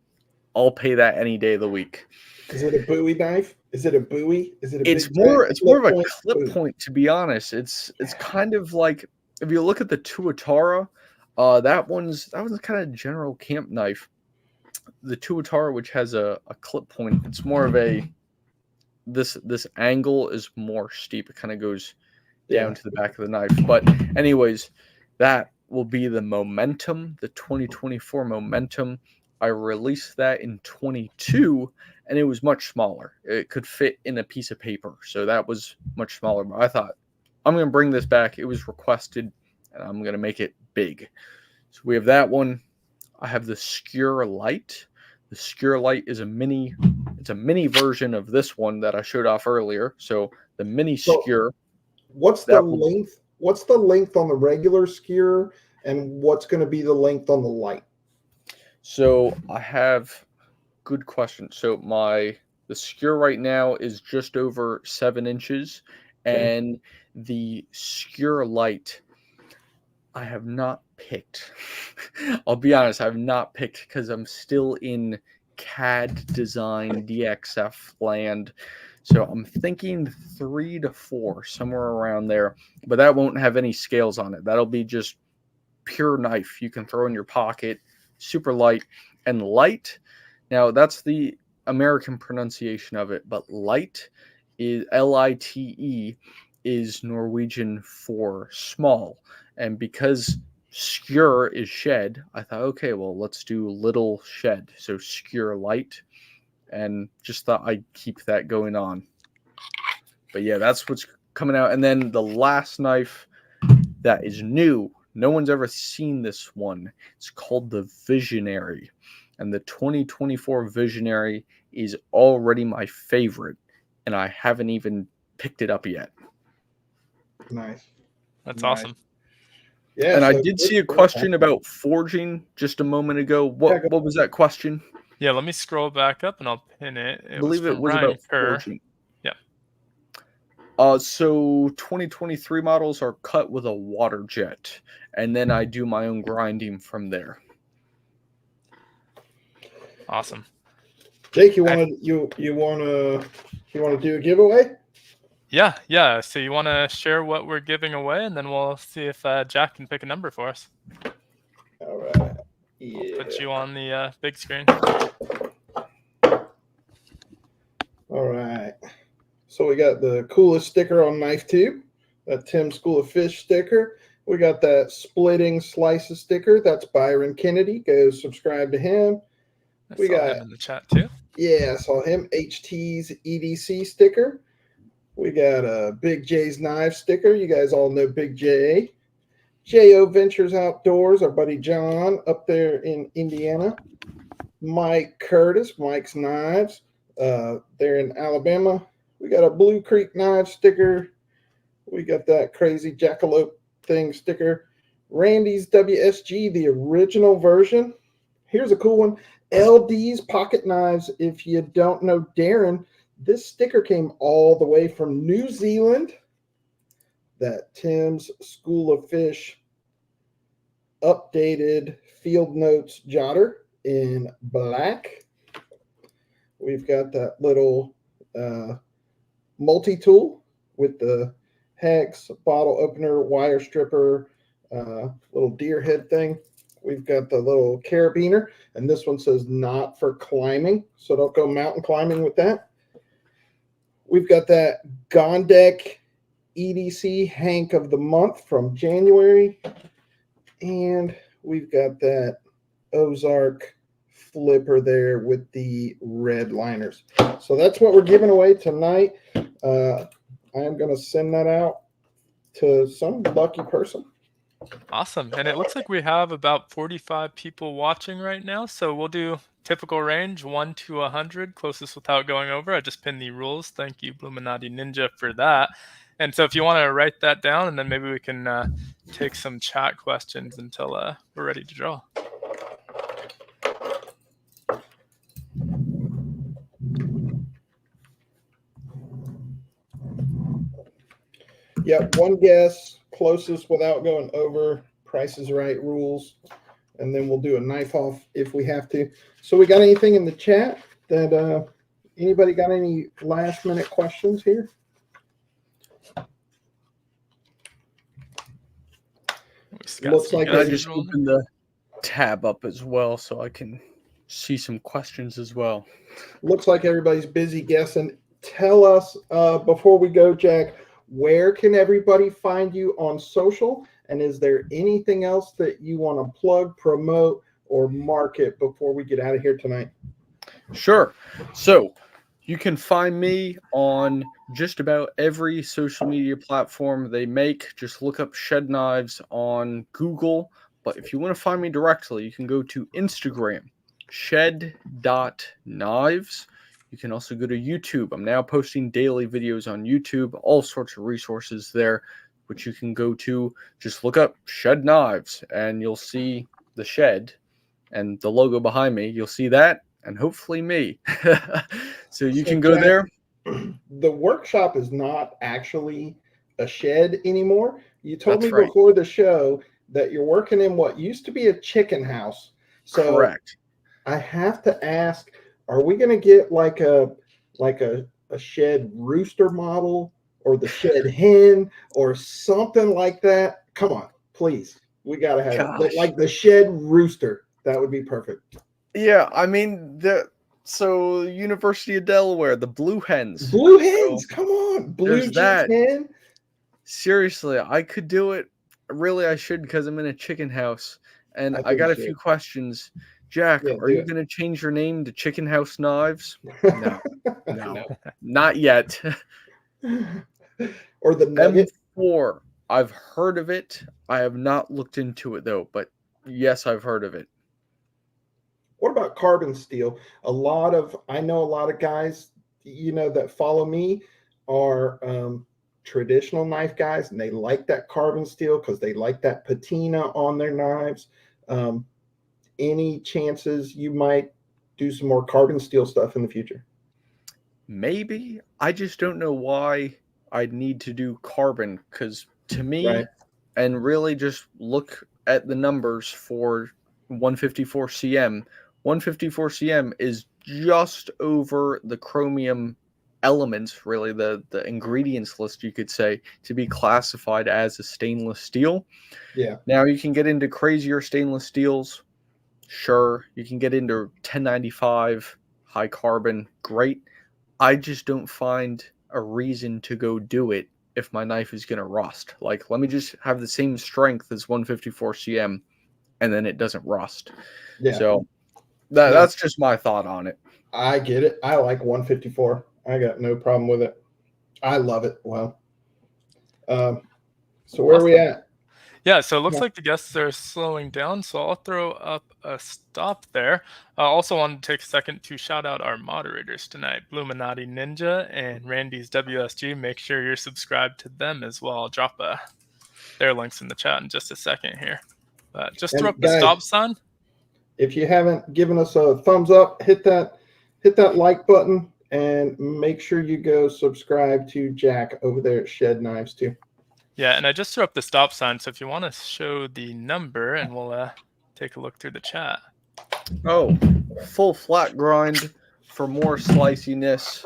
I'll pay that any day of the week. Is it a Bowie knife? Is it a Bowie? Is it a It's big giant more it's more flip of a point clip Bowie? point, to be honest. It's kind of like if you look at the Tuatara, that one's kind of general camp knife. The Tuatara, which has a clip point, it's more of a this angle is more steep. It kind of goes down Yeah. to the back of the knife. But anyways, that will be the momentum, the 2024 momentum. I released that in 22, and it was much smaller. It could fit in a piece of paper, so that was much smaller. But I thought, I'm going to bring this back. It was requested, and I'm going to make it big. So we have that one. I have the Skewer Light. The Skewer Light is it's a mini version of this one that I showed off earlier. So the mini Skewer. What's the length? What's the length on the regular skewer, and what's going to be the length on the light? So I have good question. So the skewer right now is just over 7 inches, and the Skewer Light I have not picked. I'll be honest, I have not picked because I'm still in CAD design DXF land. So I'm thinking 3 to 4, somewhere around there. But that won't have any scales on it. That'll be just pure knife you can throw in your pocket, super light. And light, now that's the American pronunciation of it, but light is Lite, is Norwegian for small. And because skewer is shed, I thought, okay, well, let's do little shed. So Skewer Light, and just thought I'd keep that going on. But yeah, that's what's coming out. And then the last knife that is new, no one's ever seen this one. It's called the Visionary. And the 2024 Visionary is already my favorite, and I haven't even picked it up yet. Nice. That's awesome. Yeah. And I did see a question about forging just a moment ago. What was that question? Yeah, let me scroll back up and I'll pin it. I believe it was about forging. Yeah. So 2023 models are cut with a water jet, and then I do my own grinding from there. Awesome. Jake, you want to do a giveaway? Yeah. So you want to share what we're giving away, and then we'll see if Jack can pick a number for us. All right. Yeah. I'll put you on the big screen. All right. So we got the coolest sticker on Knife Tube, that Tim School of Fish sticker. We got that Splitting Slices sticker. That's Byron Kennedy. Go subscribe to him. I saw him in the chat too. Yeah, I saw him. HT's EDC sticker. We got a Big J's Knife sticker. You guys all know Big J. J.O. Ventures Outdoors, our buddy John up there in Indiana. Mike Curtis, Mike's Knives, there in Alabama. We got a Blue Creek Knives sticker. We got that crazy jackalope thing sticker. Randy's WSG, the original version. Here's a cool one. LD's Pocket Knives. If you don't know Darren, this sticker came all the way from New Zealand. That Tim's School of Fish updated field notes jotter in black. We've got that little multi-tool with the hex, bottle opener, wire stripper, little deer head thing. We've got the little carabiner, and this one says not for climbing, so don't go mountain climbing with that. We've got that Gondek EDC Hank of the Month from January, and we've got that Ozark flipper there with the red liners. So that's what we're giving away tonight. I am going to send that out to some lucky person. Awesome. And it looks like we have about 45 people watching right now. So we'll do typical range 1 to 100, closest without going over. I just pinned the rules. Thank you, Bluminati Ninja, for that. And so if you want to write that down, and then maybe we can take some chat questions until we're ready to draw. Yep, one guess, closest without going over, Price is Right rules, and then we'll do a knife off if we have to. So we got anything in the chat that anybody got any last minute questions here? Looks like I just opened the tab up as well so I can see some questions as well. Looks like everybody's busy guessing. Tell us before we go, Jack, where can everybody find you on social? And is there anything else that you want to plug, promote, or market before we get out of here tonight? Sure. So you can find me on just about every social media platform they make. Just look up Shed Knives on Google. But if you want to find me directly, you can go to Instagram, shed.knives. You can also go to YouTube. I'm now posting daily videos on YouTube, all sorts of resources there, which you can go to. Just look up Shed Knives, and you'll see the shed and the logo behind me. You'll see that, and hopefully me. So you can go Jack, there. the workshop is not actually a shed anymore. You told That's me right. before the show that you're working in what used to be a chicken house. So Correct. I have to ask, are we going to get like a shed rooster model or the shed hen or something like that? Come on, please. We got to have Gosh. like the shed rooster. That would be perfect. Yeah, I mean so University of Delaware, the Blue Hens. Blue hens, come on. Blue There's cheese that. hen. Seriously, I could do it. Really, I should because I'm in a chicken house. And I think got you a few should. questions. Jack, Yeah, are do you it. going to change your name to Chicken House Knives? No, no, not yet. Or the nugget. M4, I've heard of it. I have not looked into it though, but yes, I've heard of it. What about carbon steel? I know a lot of guys, that follow me are traditional knife guys, and they like that carbon steel because they like that patina on their knives. Any chances you might do some more carbon steel stuff in the future? Maybe. I just don't know why I'd need to do carbon because to me, Right. and really just look at the numbers for 154 cm. 154 cm is just over the chromium elements, really the ingredients list, you could say, to be classified as a stainless steel. Yeah. Now you can get into crazier stainless steels. Sure, you can get into 1095 high carbon. Great. I just don't find a reason to go do it if my knife is going to rust. Like, let me just have the same strength as 154 cm and then it doesn't rust. Yeah. So No, that's just my thought on it. I get it. I like 154. I got no problem with it. I love it. Well, so where are we at? Yeah, so it looks Yeah. like the guests are slowing down, so I'll throw up a stop there. I also wanted to take a second to shout out our moderators tonight, Bluminati Ninja and Randy's WSG. Make sure you're subscribed to them as well. I'll drop their links in the chat in just a second here. But just throw And up the guys, stop sign. if you haven't given us a thumbs up, hit that like button and make sure you go subscribe to Jack over there at Shed Knives too. Yeah, and I just threw up the stop sign, so if you want to show the number, and we'll take a look through the chat. Oh, full flat grind for more sliciness.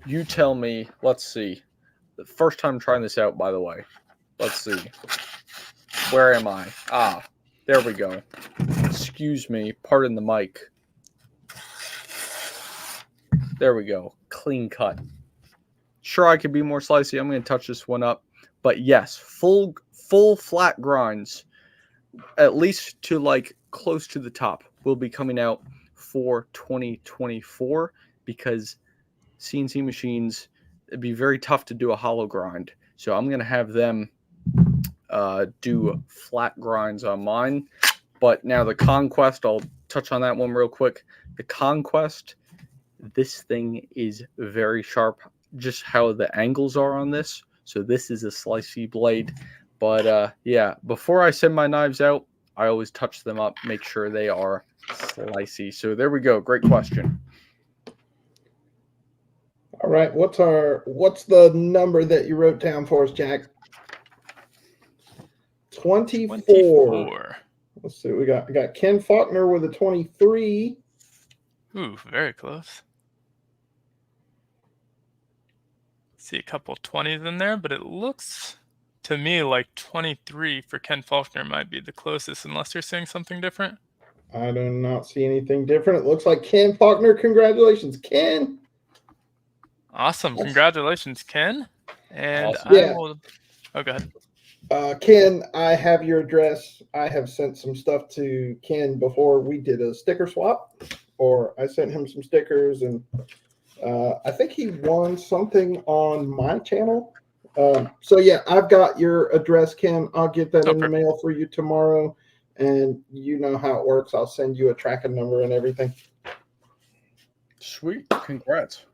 You tell me. Let's see. The first time trying this out, by the way. Let's see. Where am I? Ah, there we go. Excuse me. Pardon the mic. There we go. Clean cut. Sure, I could be more slicey. I'm going to touch this one up. But yes, full flat grinds, at least to like close to the top, will be coming out for 2024 because CNC machines, it'd be very tough to do a hollow grind. So I'm going to have them do flat grinds on mine. But now the Conquest, I'll touch on that one real quick. The Conquest, this thing is very sharp, just how the angles are on this. So this is a slicey blade. But yeah, before I send my knives out, I always touch them up, make sure they are slicey. So there we go. Great question. All right, what's the number that you wrote down for us, Jack? 24. Let's see. We got Ken Faulkner with a 23. Ooh, very close. See a couple 20s in there, but it looks to me like 23 for Ken Faulkner might be the closest, unless you're saying something different. I do not see anything different. It looks like Ken Faulkner. Congratulations, Ken. Awesome. Congratulations, Ken. And Awesome. I will... Oh, go ahead. Ken, I have your address. I have sent some stuff to Ken before we did a sticker swap, or I sent him some stickers, and I think he won something on my channel. So yeah, I've got your address, Ken. I'll get that Oh, in the perfect. mail for you tomorrow, and you know how it works. I'll send you a tracking number and everything. Sweet. Congrats.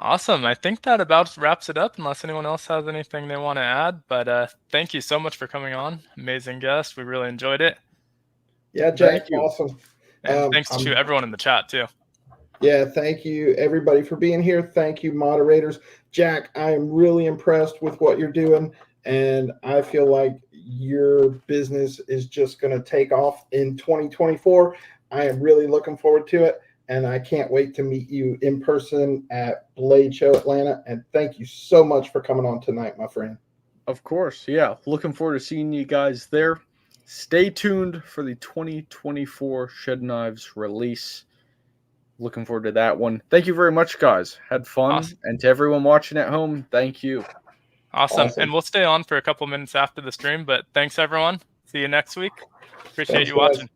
Awesome. I think that about wraps it up, unless anyone else has anything they want to add. But thank you so much for coming on. Amazing guest. We really enjoyed it. Yeah, Thank Jack, you. awesome. And thanks to everyone in the chat, too. Yeah, thank you everybody for being here. Thank you, moderators. Jack, I am really impressed with what you're doing, and I feel like your business is just going to take off in 2024. I am really looking forward to it, and I can't wait to meet you in person at Blade Show Atlanta. And thank you so much for coming on tonight, my friend. Of course. Yeah. Looking forward to seeing you guys there. Stay tuned for the 2024 Shed Knives release. Looking forward to that one. Thank you very much, guys. Had fun. Awesome. And to everyone watching at home, thank you. Awesome. Awesome. And we'll stay on for a couple minutes after the stream, but thanks, everyone. See you next week. Appreciate Thanks, you guys. watching.